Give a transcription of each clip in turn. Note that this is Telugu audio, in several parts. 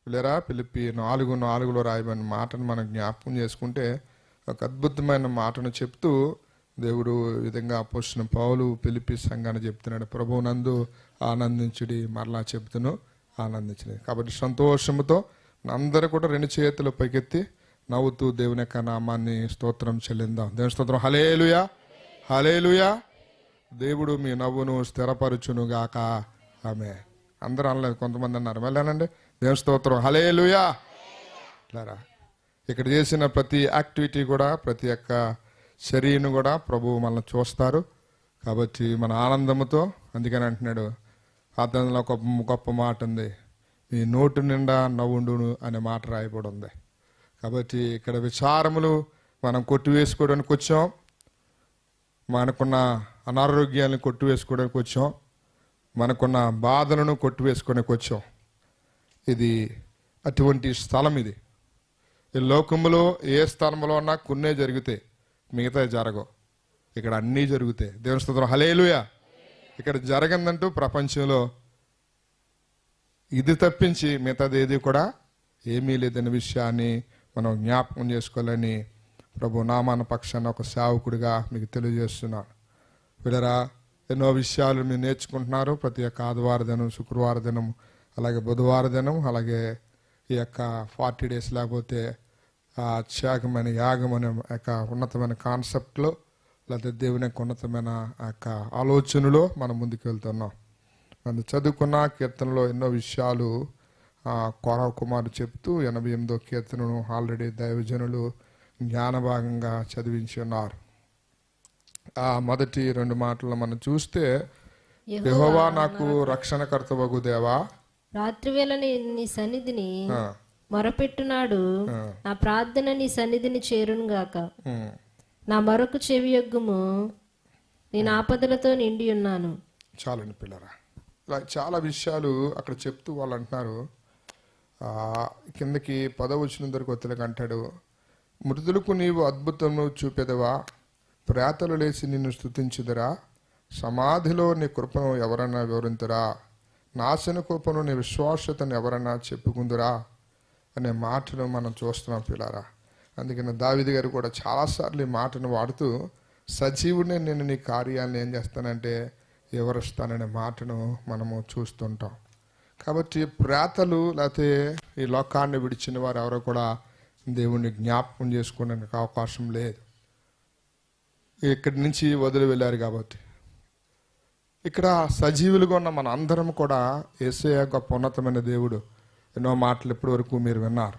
పిల్లరా పిలిపి 4:4 రాయబడిన మాటను మనం జ్ఞాపకం చేసుకుంటే ఒక అద్భుతమైన మాటను చెప్తూ దేవుడు విధంగా అపోస్తలుడైన పౌలు పిలిపి సంఘాన్ని చెప్తున్నాడు. ప్రభువునందు ఆనందించుడి, మరలా చెప్తును ఆనందించుడి. కాబట్టి సంతోషంతో అందరూ కూడా 2 చేతులు పైకెత్తి నవ్వుతూ దేవుని యొక్క నామాన్ని స్తోత్రం చెల్లిందాం. దేవుని స్తోత్రం. హల్లెలూయా, హల్లెలూయా. దేవుడు మీ నవ్వును స్థిరపరచును గాక. ఆమె అందరూ అనలేదు, కొంతమంది అన్నారు. వెళ్ళానండి. దేవుని స్తోత్రం. హల్లెలూయా. ఇట్లారా ఇక్కడ చేసిన ప్రతి యాక్టివిటీ కూడా, ప్రతి ఒక్క శరీరం కూడా ప్రభువు మనల్ని చూస్తారు. కాబట్టి మన ఆనందముతో, అందుకని అంటున్నాడు ప్రార్థనలో ఒక గొప్ప మాట ఉంది, మీ నోటు నిండా నవ్వుండును అనే మాట రాయబడి ఉంది. కాబట్టి ఇక్కడ విచారములు మనం కొట్టివేసుకోవడానికి వచ్చాం, మనకున్న అనారోగ్యాలను కొట్టివేసుకోవడానికి వచ్చాం, మనకున్న బాధలను కొట్టివేసుకోవడానికి వచ్చాం. ఇది అటువంటి స్థలం. ఇది ఈ లోకంలో ఏ స్థలంలో ఉన్నా కొన్నే జరుగుతాయి, మిగతా జరగవు. ఇక్కడ అన్నీ జరుగుతాయి. దేవుని స్తోత్రం. హల్లెలూయా. ఇక్కడ జరగందంటూ ప్రపంచంలో ఇది తప్పించి మిగతాది ఏది కూడా ఏమీ లేదనే విషయాన్ని మనం జ్ఞాపకం చేసుకోవాలని ప్రభు నామాన పక్షాన ఒక సేవకుడిగా మీకు తెలియజేస్తున్నాను. వీళ్ళరా ఎన్నో విషయాలు మీరు నేర్చుకుంటున్నారు. ప్రతి ఒక్క ఆదివార దినం, శుక్రవార దినం, అలాగే బుధవార దినం, అలాగే ఈ యొక్క 40 days లేకపోతే త్యాగమైన యాగం అనే యొక్క ఉన్నతమైన కాన్సెప్ట్లో, లేకపోతే దేవుని యొక్క ఉన్నతమైన యొక్క ఆలోచనలో మనం ముందుకు వెళ్తున్నాం. మనం చదువుకున్న కీర్తనలో ఎన్నో విషయాలు కొరవ కుమారు చెప్తూ 88వ కీర్తనను ఆల్రెడీ దైవజనులు జ్ఞానభాగంగా చదివించి ఉన్నారు. ఆ మొదటి 2 మాటలు మనం చూస్తే, యెహోవా నాకు రక్షణకర్తవగు దేవా, రాత్రివేళ నీ సన్నిధిని మొరపెట్టునాడు, నా ప్రార్థన నీ సన్నిధిని చేరును గాక. నా మరొక చెవియొగ్గుము, నేను ఆపదలతో నిండి ఉన్నాను. చాలండి పిల్లరా. ఇలా చాలా విషయాలు అక్కడ చెప్తూ వాళ్ళు అంటున్నారు. కిందకి 10వ వచనం దగ్గరకు వచ్చేలాగా అంటాడు, మృతులకు నీవు అద్భుతము చూపెదవా, ప్రేతలు లేచి నిన్ను స్తుతించుదరా, సమాధిలో నీ కృపను ఎవరన్నా వివరింతురా, నాశన కృపను నీ విశ్వాసతను ఎవరన్నా చెప్పుకుందురా అనే మాటను మనం చూస్తున్నాం పిల్లారా. అందుకని దావీదు గారు కూడా చాలాసార్లు ఈ మాటను వాడుతూ, సజీవుడిని నేను నీ కార్యాలను ఏం చేస్తానంటే వివరిస్తాననే మాటను మనము చూస్తుంటాం. కాబట్టి ప్రేతలు లేకపోతే ఈ లోకాన్ని విడిచిన వారు ఎవరో కూడా దేవుణ్ణి జ్ఞాపకం చేసుకోవడానికి అవకాశం లేదు. ఇక్కడి నుంచి వదిలి వెళ్ళారు. కాబట్టి ఇక్కడ సజీవులుగా ఉన్న మన అందరం కూడా యేసయ్య గొప్ప ఉన్నతమైన దేవుడు. ఎన్నో మాటలు ఇప్పటి వరకు మీరు విన్నారు.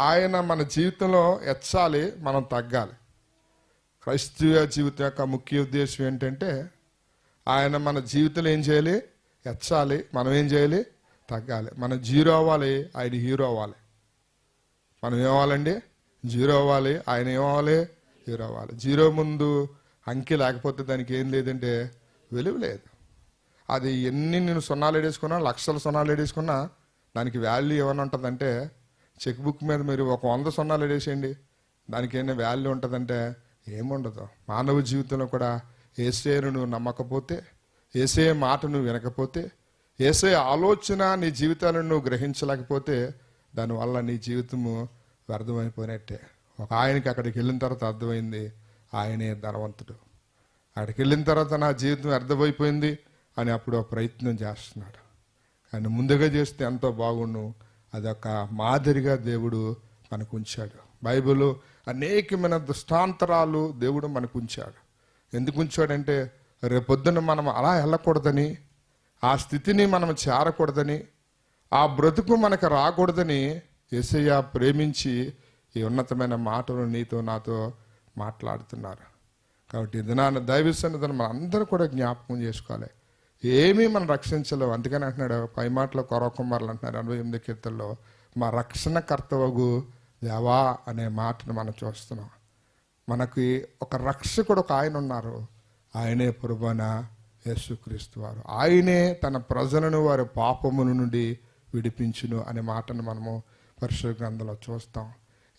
ఆయన మన జీవితంలో ఎచ్చాలి, మనం తగ్గాలి. క్రైస్తవ జీవితం యొక్క ముఖ్య ఉద్దేశం ఏంటంటే, ఆయన మన జీవితంలో ఏం చేయాలి? ఎచ్చాలి. మనం ఏం చేయాలి? తగ్గాలి. మనం జీరో అవ్వాలి, ఆయన హీరో అవ్వాలి. మనం ఏమవ్వాలండి? జీరో అవ్వాలి, ఆయన ఏమవ్వాలి? హీరో అవ్వాలి. జీరో ముందు అంకె లేకపోతే దానికి ఏం లేదంటే విలువ లేదు. అది ఎన్ని నేను సున్నాలు వేసుకున్నా, లక్షల సున్నాలు వేసుకున్నా దానికి వాల్యూ ఏమైనా ఉంటుందంటే, చెక్ బుక్ మీద మీరు ఒక 100 సున్నాలు వేసేయండి, దానికి ఏమైనా వాల్యూ ఉంటుందంటే ఏముండదు. మానవ జీవితంలో కూడా యేసయ్యను నువ్వు నమ్మకపోతే, యేసయ్య మాట నువ్వు వినకపోతే, యేసయ్య ఆలోచన నీ జీవితాలను నువ్వు గ్రహించలేకపోతే, దానివల్ల నీ జీవితము వ్యర్థమైపోయినట్టే. ఒక ఆయనకి అక్కడికి వెళ్ళిన తర్వాత అర్థమైంది, ఆయనే ధనవంతుడు. అక్కడికి వెళ్ళిన తర్వాత నా జీవితం అర్థమైపోయింది అని అప్పుడు ప్రయత్నం చేస్తున్నాడు. కానీ ముందుగా చేస్తే ఎంతో బాగుండు. అదొక మాదిరిగా దేవుడు మనకు ఉంచాడు. బైబిల్ అనేకమైన దృష్టాంతరాలు దేవుడు మనకు ఉంచాడు. ఎందుకు ఉంచాడంటే, రేపొద్దున మనం అలా వెళ్ళకూడదని, ఆ స్థితిని మనం చేరకూడదని, ఆ బ్రతుకు మనకు రాకూడదని యేసయ్య ప్రేమించి ఈ ఉన్నతమైన మాటలు నీతో నాతో మాట్లాడుతున్నారు. కాబట్టి దినాన దైవ సన్నిధిని మనం అందరూ కూడా జ్ఞాపకం చేసుకోవాలి. ఏమీ మనం రక్షించలేవు. అందుకని అంటున్నాడు పై మాటలో కొరవ కుమారులు అంటున్నారు 88వ కీర్తనలో, మా రక్షణ కర్తవగు దేవా అనే మాటను మనం చూస్తున్నాం. మనకి ఒక రక్షకుడు ఒక ఆయన ఉన్నారు, ఆయనే ప్రభువైన యేసుక్రీస్తు వారు. ఆయనే తన ప్రజలను వారి పాపముల నుండి విడిపించును అనే మాటను మనము పరిశుద్ధ గ్రంథంలో చూస్తాం.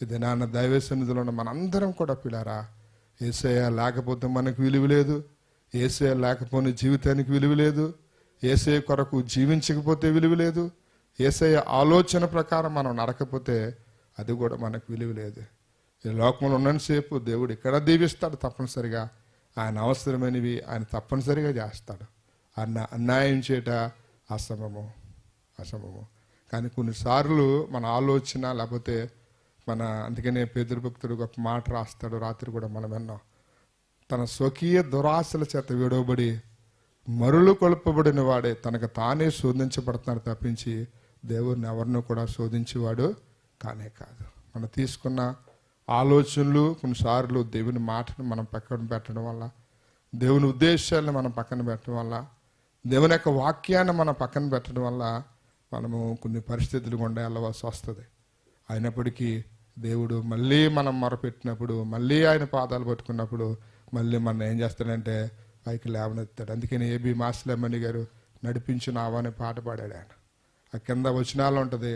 ఇది నాన్న దైవ సన్నిధిలో మనందరం కూడా పిల్లారా, యేసయ్య లేకపోతే మనకు విలువ లేదు, యేసయ్య లేకపోతే జీవితానికి విలువ లేదు, యేసయ్య కొరకు జీవించకపోతే విలువ లేదు, యేసయ్య ఆలోచన ప్రకారం మనం నడకపోతే అది కూడా మనకు విలువ లేదు. ఈ లోకంలో ఉన్నంతసేపు దేవుడు ఇక్కడ దీవిస్తాడు తప్పనిసరిగా. ఆయన అవసరమైనవి ఆయన తప్పనిసరిగా చేస్తాడు. అన్యాయం చేయట అసమము. కానీ కొన్నిసార్లు మన ఆలోచన లేకపోతే అందుకనే పేతురు భక్తుడు గొప్ప మాట రాస్తాడు, రాత్రి కూడా మనం విన్నాం. తన స్వకీయ దురాశల చేత విడవబడి మరులు కొల్పబడిన వాడే తనకు తానే శోధించబడుతున్నాడు తప్పించి దేవుడిని ఎవరినూ కూడా శోధించేవాడు కానే కాదు. మనం తీసుకున్న ఆలోచనలు కొన్నిసార్లు దేవుని మాటను మనం పక్కన పెట్టడం వల్ల, దేవుని ఉద్దేశాలను మనం పక్కన పెట్టడం వల్ల, దేవుని యొక్క వాక్యాన్ని మనం పక్కన పెట్టడం వల్ల మనము కొన్ని పరిస్థితులు గుండా వెళ్ళవలసి వస్తుంది. అయినప్పటికీ దేవుడు మళ్ళీ మనం మొరపెట్టినప్పుడు, మళ్ళీ ఆయన పాదాలు పట్టుకున్నప్పుడు మళ్ళీ మనం ఏం చేస్తాడంటే పైకి లేవనెత్తాడు. అందుకని ఏబి మాస్లెమ్మని గారు నడిపించున్నావా అనే పాట పాడాడు ఆయన. ఆ కింద వచనాలు ఉంటుంది,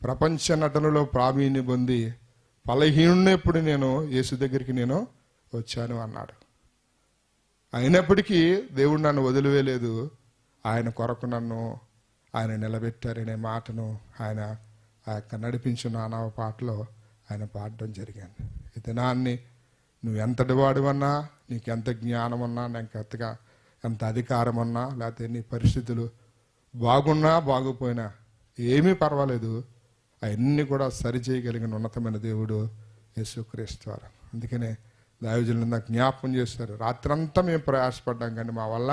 ప్రపంచ నటనలో ప్రావీణ్యం పొంది బలహీనున్నప్పుడు నేను యేసు దగ్గరికి నేను వచ్చాను అన్నాడు. అయినప్పటికీ దేవుడు నన్ను వదిలివేయలేదు, ఆయన కొరకు నన్ను ఆయన నిలబెట్టారనే మాటను ఆయన ఆ యొక్క నడిపించున్న పాటలో ఆయన పాడడం జరిగింది. ఈ దినాన్ని నువ్వు ఎంతటి వాడివన్నా, నీకు ఎంత జ్ఞానం ఉన్నా, నీకు ఎంత అధికారం ఉన్నా, లేకపోతే నీ పరిస్థితులు బాగున్నా బాగుపోయినా ఏమీ పర్వాలేదు, అవన్నీ కూడా సరిచేయగలిగిన ఉన్నతమైన దేవుడు యేసుక్రీస్తు వారు. అందుకనే దైవజనులు నాకు జ్ఞాపకం చేస్తారు, రాత్రంతా మేము ప్రయాసపడ్డాం కానీ మా వల్ల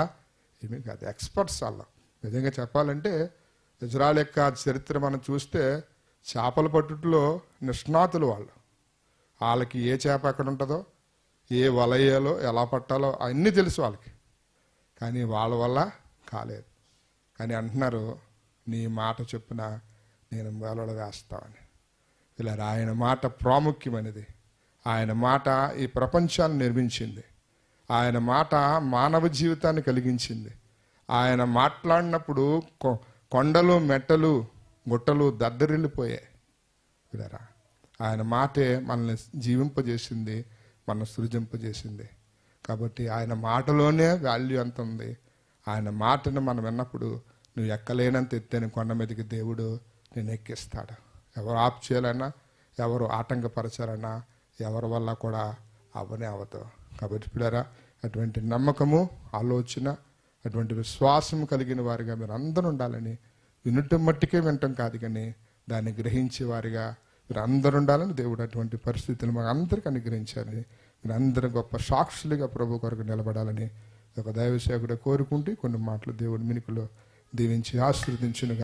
ఏమీ కాదు. ఎక్స్పర్ట్స్ వాళ్ళ నిజంగా చెప్పాలంటే ఇజ్రాయెల్ యొక్క చరిత్ర మనం చూస్తే చేపల పట్టుట్లో నిష్ణాతులు వాళ్ళు. వాళ్ళకి ఏ చేప ఎక్కడ ఉంటుందో, ఏ వలయ్యాలో, ఎలా పట్టాలో అన్నీ తెలుసు వాళ్ళకి. కానీ వాళ్ళ వల్ల కాలేదు. కానీ అంటున్నారు, నీ మాట చొప్పున నేను వలలు వేస్తామని. ఇలా ఆయన మాట ప్రాముఖ్యమైనది. ఆయన మాట ఈ ప్రపంచాన్ని నిర్మించింది. ఆయన మాట మానవ జీవితాన్ని కలిగించింది. ఆయన మాట్లాడినప్పుడు కొండలు, మెట్టలు, గుట్టలు దద్దరిల్లిపోయాయి. విడరా ఆయన మాటే మనల్ని జీవింపజేసింది, మనల్ని సృజింపజేసింది. కాబట్టి ఆయన మాటలోనే వాల్యూ ఎంత ఉంది. ఆయన మాటను మనం విన్నప్పుడు నువ్వు ఎక్కలేనంత ఎత్తైన కొండ మీదకి దేవుడు నేను ఎక్కిస్తాడు. ఎవరు ఆపు చేయాలన్నా, ఎవరు ఆటంకపరచాలన్నా ఎవరి వల్ల కూడా అవనే అవదు. కాబట్టి పిల్లరా, అటువంటి నమ్మకము, ఆలోచన, అటువంటి విశ్వాసం కలిగిన వారిగా మీరు అందరూ ఉండాలని, వినటం మట్టికే వినటం కాదు కానీ దాన్ని గ్రహించే వారిగా మీరు అందరూ ఉండాలని దేవుడు అటువంటి పరిస్థితులు మాకు అందరికీ అనుగ్రహించాలని, మీరు అందరూ గొప్ప సాక్షులుగా ప్రభు కొరకు నిలబడాలని ఒక దైవ సేవకుడు కోరుకుంటూ కొన్ని మాటలు దేవుడు మినుకులో దీవించి ఆశీర్వదించును.